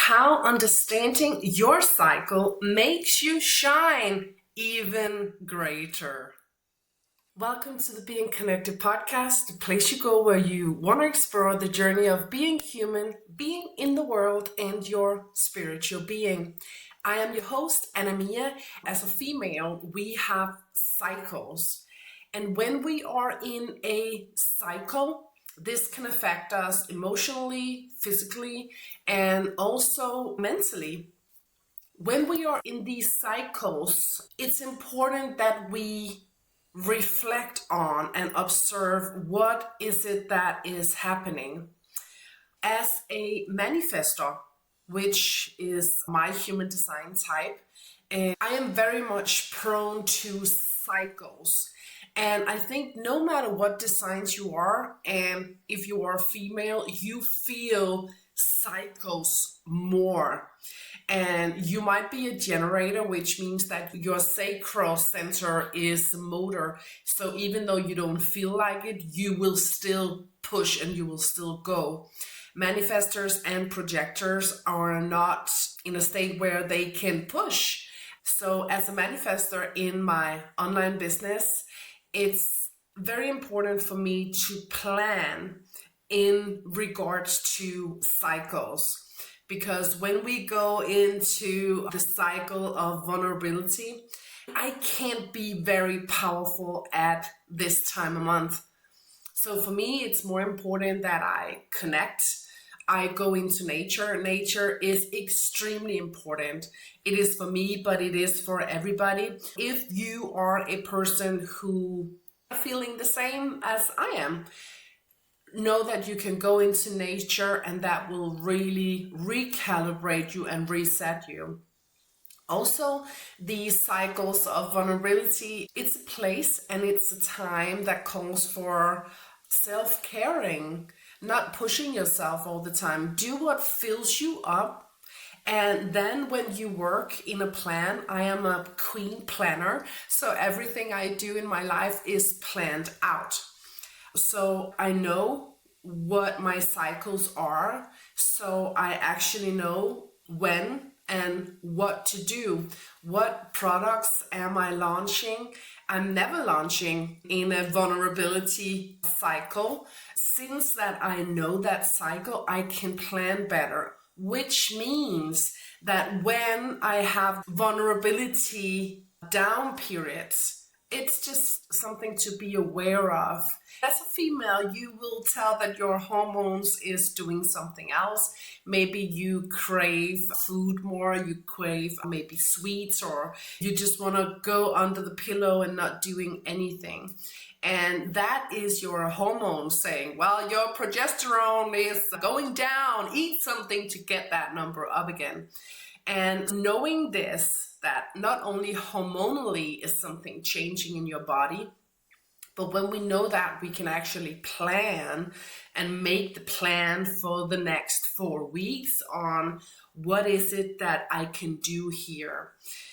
how understanding your cycle makes you shine even greater. Welcome to the Being Connected podcast, the place you go where you want to explore the journey of being human, being in the world, and your spiritual being. I am your host, Anamia. As a female, we have cycles. And when we are in a cycle, this can affect us emotionally, physically, and also mentally. When we are in these cycles, it's important that we reflect on and observe what is it that is happening. As a manifestor, which is my human design type, and I am very much prone to cycles. And I think no matter what designs you are, and if you are female, you feel cycles more. And you might be a generator, which means that your sacral center is motor. So even though you don't feel like it, you will still push and you will still go. Manifestors and projectors are not in a state where they can push. So as a manifestor in my online business, it's very important for me to plan in regards to cycles. Because when we go into the cycle of vulnerability, I can't be very powerful at this time of month. So for me, it's more important that I connect. I go into nature. Nature is extremely important. It is for me, but it is for everybody. If you are a person who is feeling the same as I am, know that you can go into nature and that will really recalibrate you and reset you. Also, these cycles of vulnerability, it's a place and it's a time that calls for self-caring, not pushing yourself all the time. Do what fills you up. And then when you work in a plan, I am a queen planner. So everything I do in my life is planned out. So I know what my cycles are. So I actually know when and what to do. What products am I launching? I'm never launching in a vulnerability cycle. Since that I know that cycle, I can plan better, which means that when I have vulnerability down periods, it's just something to be aware of. As a female, you will tell that your hormones is doing something else. Maybe you crave food more, you crave maybe sweets, or you just want to go under the pillow and not doing anything. And that is your hormones saying, well, your progesterone is going down, eat something to get that number up again. And knowing this, that not only hormonally is something changing in your body, but when we know that, we can actually plan and make the plan for the next 4 weeks on what is it that I can do here.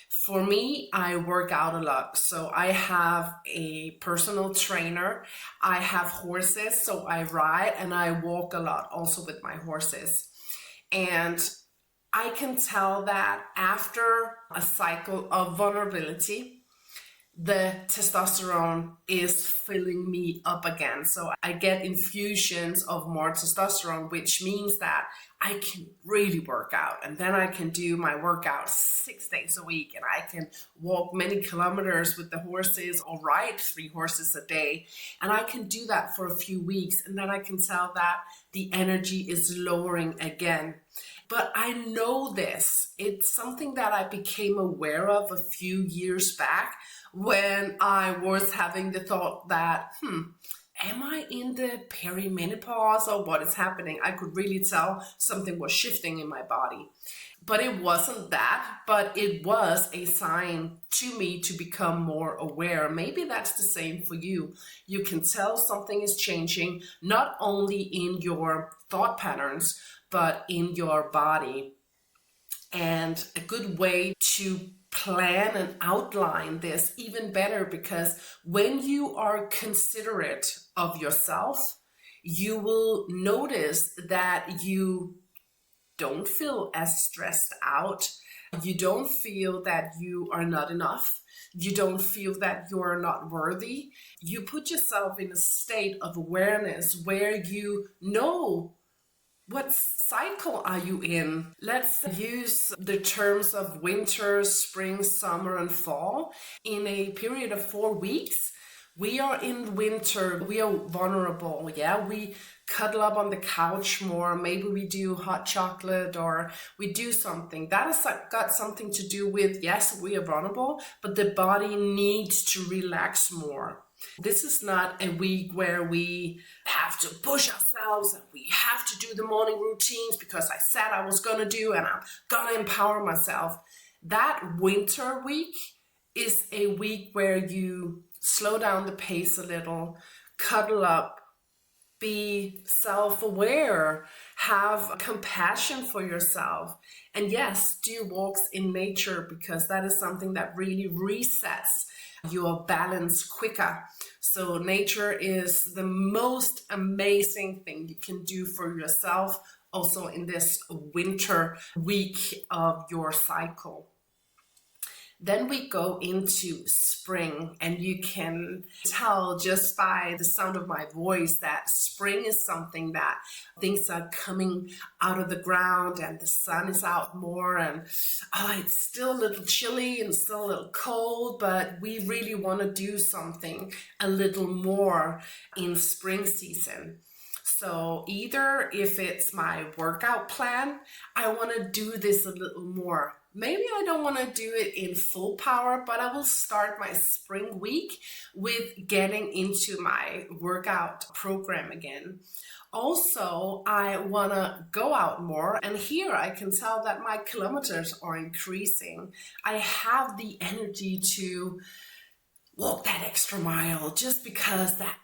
For me, I work out a lot. So I have a personal trainer. I have horses, so I ride and I walk a lot also with my horses. And I can tell that after a cycle of vulnerability, the testosterone is filling me up again. So I get infusions of more testosterone, which means that I can really work out. And then I can do my workout 6 days a week, and I can walk many kilometers with the horses or ride 3 horses a day. And I can do that for a few weeks. And then I can tell that the energy is lowering again. But I know this. It's something that I became aware of a few years back when I was having the thought that, am I in the perimenopause or what is happening? I could really tell something was shifting in my body. But it wasn't that, but it was a sign to me to become more aware. Maybe that's the same for you. You can tell something is changing, not only in your thought patterns, but in your body. And a good way to plan and outline this even better, because when you are considerate of yourself, you will notice that you don't feel as stressed out. You don't feel that you are not enough. You don't feel that you're not worthy. You put yourself in a state of awareness where you know what cycle are you in. Let's use the terms of winter, spring, summer, and fall. In a period of 4 weeks, we are in winter, we are vulnerable, yeah? We cuddle up on the couch more, maybe we do hot chocolate or we do something. That has got something to do with, yes, we are vulnerable, but the body needs to relax more. This is not a week where we have to push ourselves and we have to do the morning routines because I said I was gonna do and I'm gonna empower myself. That winter week is a week where you slow down the pace a little, cuddle up, be self-aware, have compassion for yourself. And yes, do walks in nature because that is something that really resets your balance quicker. So nature is the most amazing thing you can do for yourself also in this winter week of your cycle. Then we go into spring, and you can tell just by the sound of my voice that spring is something that things are coming out of the ground and the sun is out more, and it's still a little chilly and still a little cold, but we really want to do something a little more in spring season. So either if it's my workout plan, I want to do this a little more. Maybe I don't want to do it in full power, but I will start my spring week with getting into my workout program again. Also, I want to go out more, and here I can tell that my kilometers are increasing. I have the energy to walk that extra mile just because that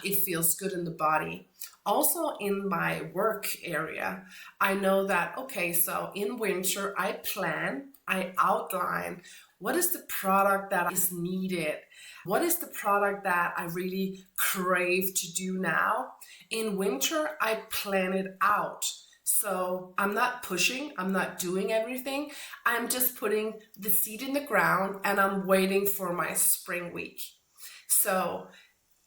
it feels good in the body. Also in my work area, I know that, okay, so in winter, I outline what is the product that is needed? What is the product that I really crave to do now? In winter, I plan it out. So I'm not pushing, I'm not doing everything. I'm just putting the seed in the ground and I'm waiting for my spring week. So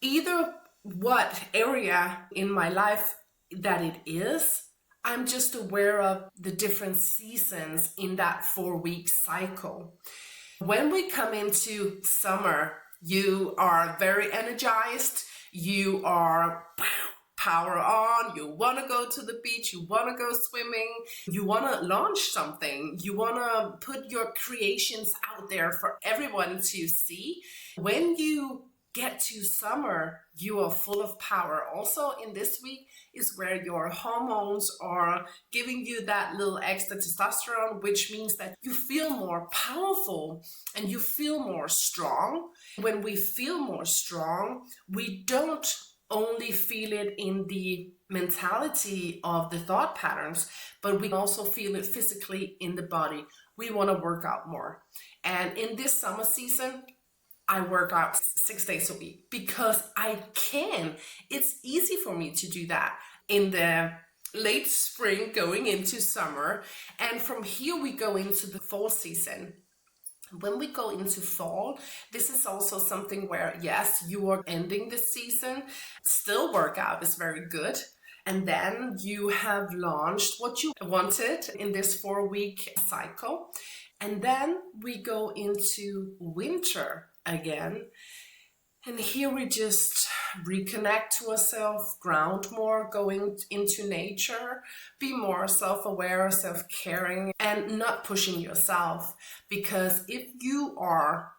either what area in my life that it is, I'm just aware of the different seasons in that 4-week cycle. When we come into summer, you are very energized, you are power on, you want to go to the beach, you want to go swimming, you want to launch something, you want to put your creations out there for everyone to see. When you get to summer, you are full of power. Also in this week is where your hormones are giving you that little extra testosterone, which means that you feel more powerful and you feel more strong. When we feel more strong, we don't only feel it in the mentality of the thought patterns, but we also feel it physically in the body. We want to work out more. And in this summer season, I work out 6 days a week because I can. It's easy for me to do that in the late spring going into summer. And from here we go into the fall season. When we go into fall, this is also something where, yes, you are ending the season. Still workout is very good. And then you have launched what you wanted in this 4-week cycle. And then we go into winter again. And here we just reconnect to ourselves, ground more, going into nature, be more self-aware, self-caring, and not pushing yourself. Because if you are,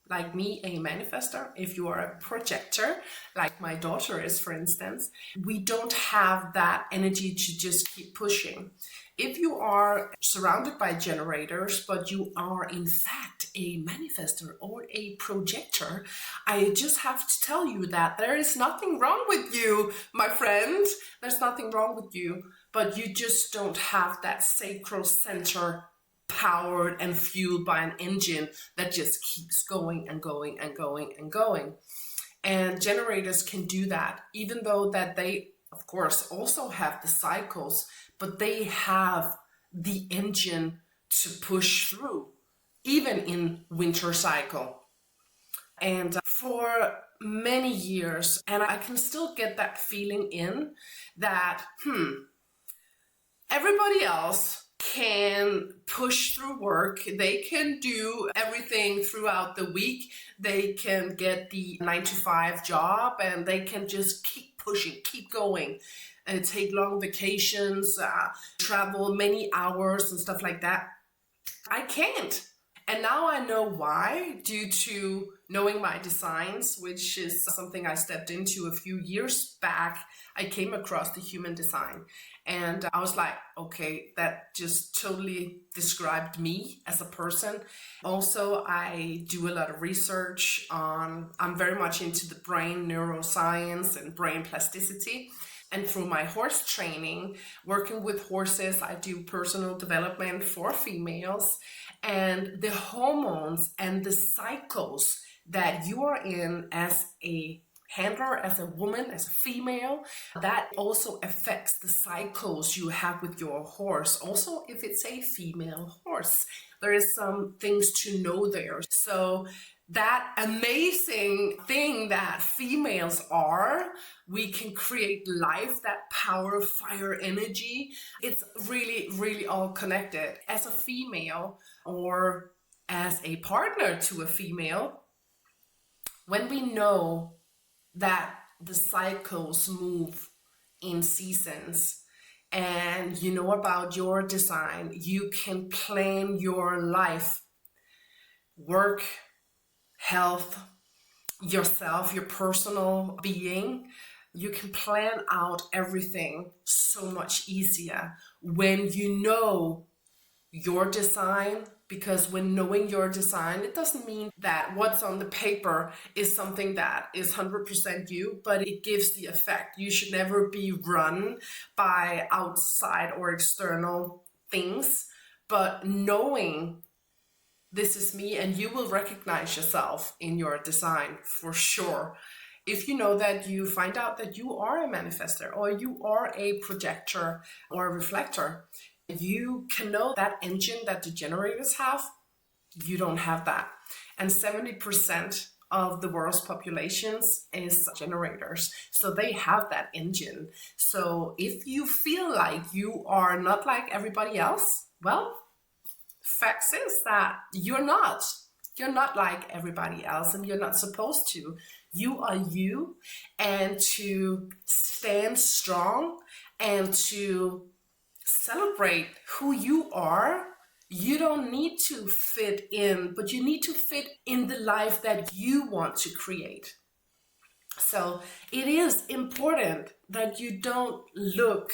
like me, a manifestor, if you are a projector, like my daughter is, for instance, we don't have that energy to just keep pushing. If you are surrounded by generators, but you are in fact a manifestor or a projector, I just have to tell you that there is nothing wrong with you, my friend. There's nothing wrong with you, but you just don't have that sacral center powered and fueled by an engine that just keeps going and going and going and going. And generators can do that, even though that they, of course, also have the cycles, but they have the engine to push through, even in winter cycle. And for many years, and I can still get that feeling in that, everybody else can push through work. They can do everything throughout the week. They can get the 9 to 5 job and they can just keep pushing, keep going, and take long vacations, travel many hours and stuff like that. I can't. And now I know why, due to knowing my designs, which is something I stepped into a few years back. I came across the human design and I was like, okay, that just totally described me as a person. Also, I do a lot of research I'm very much into the brain neuroscience and brain plasticity. And through my horse training, working with horses, I do personal development for females. And the hormones and the cycles that you are in as a handler, as a woman, as a female, that also affects the cycles you have with your horse. Also, if it's a female horse, there is some things to know there. So that amazing thing that females are, we can create life, that power, fire, energy. It's really, really all connected. As a female or as a partner to a female, when we know that the cycles move in seasons and you know about your design, you can plan your life, work, health, yourself, your personal being. You can plan out everything so much easier when you know your design, because when knowing your design, it doesn't mean that what's on the paper is something that is 100% you, but it gives the effect. You should never be run by outside or external things, but knowing this is me, and you will recognize yourself in your design for sure. If you know that you find out that you are a manifester or you are a projector or a reflector, you can know that engine that the generators have, you don't have that. And 70% of the world's populations is generators. So they have that engine. So if you feel like you are not like everybody else, well, facts is that you're not. You're not like everybody else and you're not supposed to. You are you, and to stand strong and to celebrate who you are, you don't need to fit in, but you need to fit in the life that you want to create. So it is important that you don't look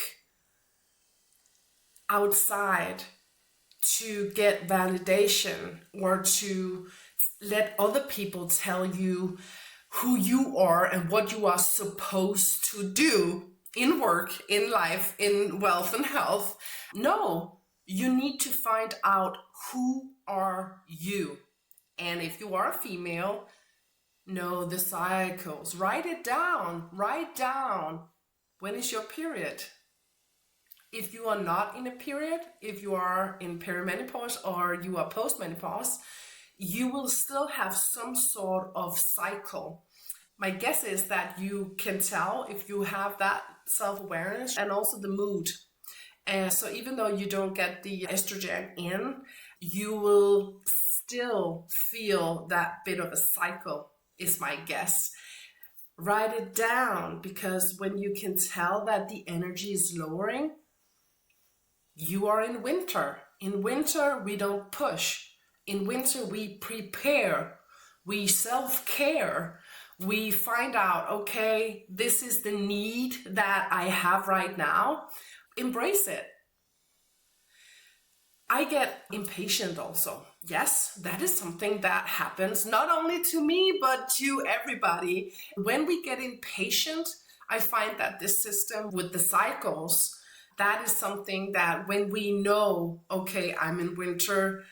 outside to get validation or to let other people tell you who you are and what you are supposed to do in work, in life, in wealth and health. No, you need to find out who are you. And if you are a female, know the cycles. Write it down. Write down when is your period. If you are not in a period, if you are in perimenopause or you are postmenopause, you will still have some sort of cycle. My guess is that you can tell if you have that self-awareness and also the mood. And so even though you don't get the estrogen in, you will still feel that bit of a cycle, is my guess. Write it down, because when you can tell that the energy is lowering, you are in winter. In winter, we don't push. In winter, we prepare. We self-care. We find out, okay, this is the need that I have right now. Embrace it. I get impatient also. Yes, that is something that happens not only to me, but to everybody. When we get impatient, I find that this system with the cycles, that is something that when we know, okay, I'm in winter,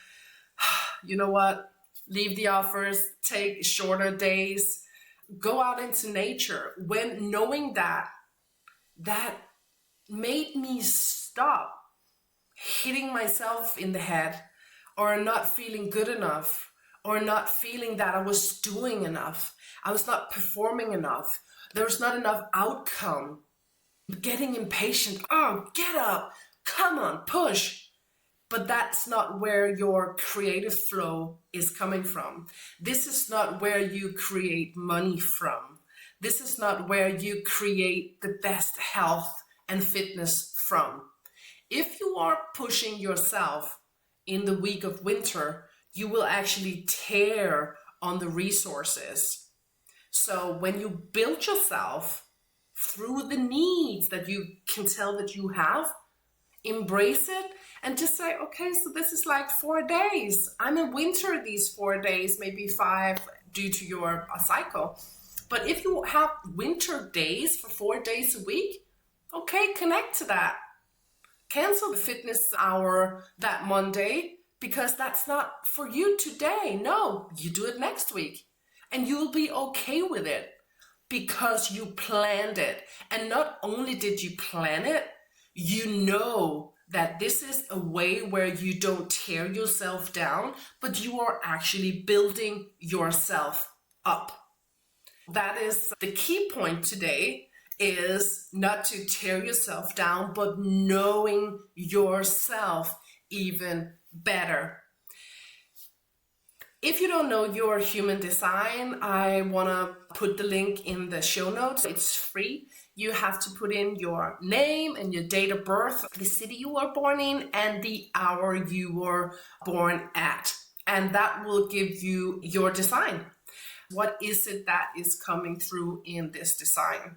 you know what? Leave the office, take shorter days, go out into nature. When knowing that, that made me stop hitting myself in the head, or not feeling good enough, or not feeling that I was doing enough, I was not performing enough, there was not enough outcome, getting impatient. Oh, get up, come on, push. But that's not where your creative flow is coming from. This is not where you create money from. This is not where you create the best health and fitness from. If you are pushing yourself in the week of winter, you will actually tear on the resources. So when you build yourself through the needs that you can tell that you have, embrace it and just say, okay, so this is like 4 days. I'm in winter these 4 days, maybe 5 due to your cycle. But if you have winter days for 4 days a week, okay, connect to that. Cancel the fitness hour that Monday because that's not for you today. No, you do it next week and you'll be okay with it because you planned it. And not only did you plan it, you know that this is a way where you don't tear yourself down, but you are actually building yourself up. That is the key point today, is not to tear yourself down, but knowing yourself even better. If you don't know your human design, I want to put the link in the show notes. It's free. You have to put in your name and your date of birth, the city you were born in, and the hour you were born at. And that will give you your design. What is it that is coming through in this design?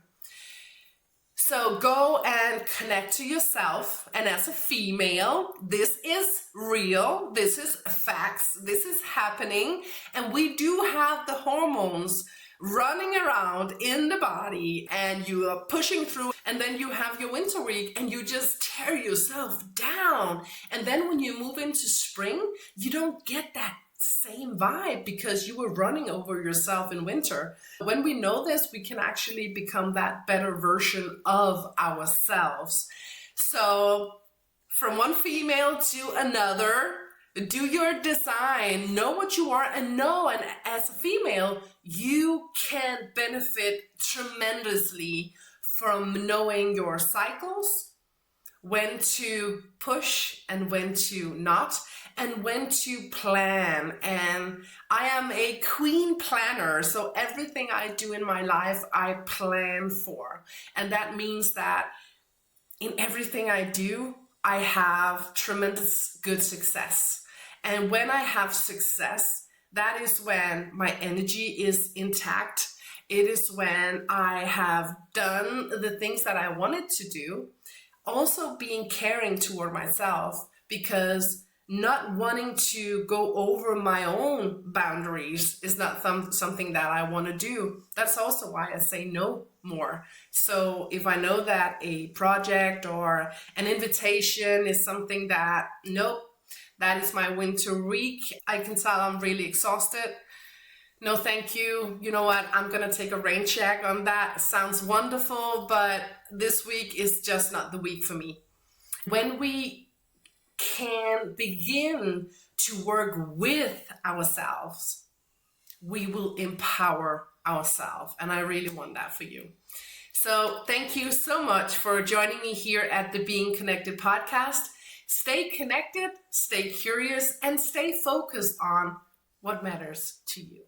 So go and connect to yourself. And as a female, this is real. This is facts. This is happening. And we do have the hormones running around in the body, and you are pushing through, and then you have your winter week and you just tear yourself down. And then when you move into spring, you don't get that same vibe because you were running over yourself in winter. When we know this, we can actually become that better version of ourselves. So from one female to another, do your design, know what you are, and know, and as a female, you can benefit tremendously from knowing your cycles, when to push and when to not, and when to plan. And I am a queen planner, so everything I do in my life, I plan for. And that means that in everything I do, I have tremendous good success. And when I have success, that is when my energy is intact. It is when I have done the things that I wanted to do. Also being caring toward myself, because not wanting to go over my own boundaries is not something that I want to do. That's also why I say no more. So if I know that a project or an invitation is something that, nope, that is my winter week, I can tell I'm really exhausted. No, thank you. You know what? I'm going to take a rain check on that. Sounds wonderful, but this week is just not the week for me. When we can begin to work with ourselves, we will empower ourselves. And I really want that for you. So thank you so much for joining me here at the Being Connected podcast. Stay connected, stay curious, and stay focused on what matters to you.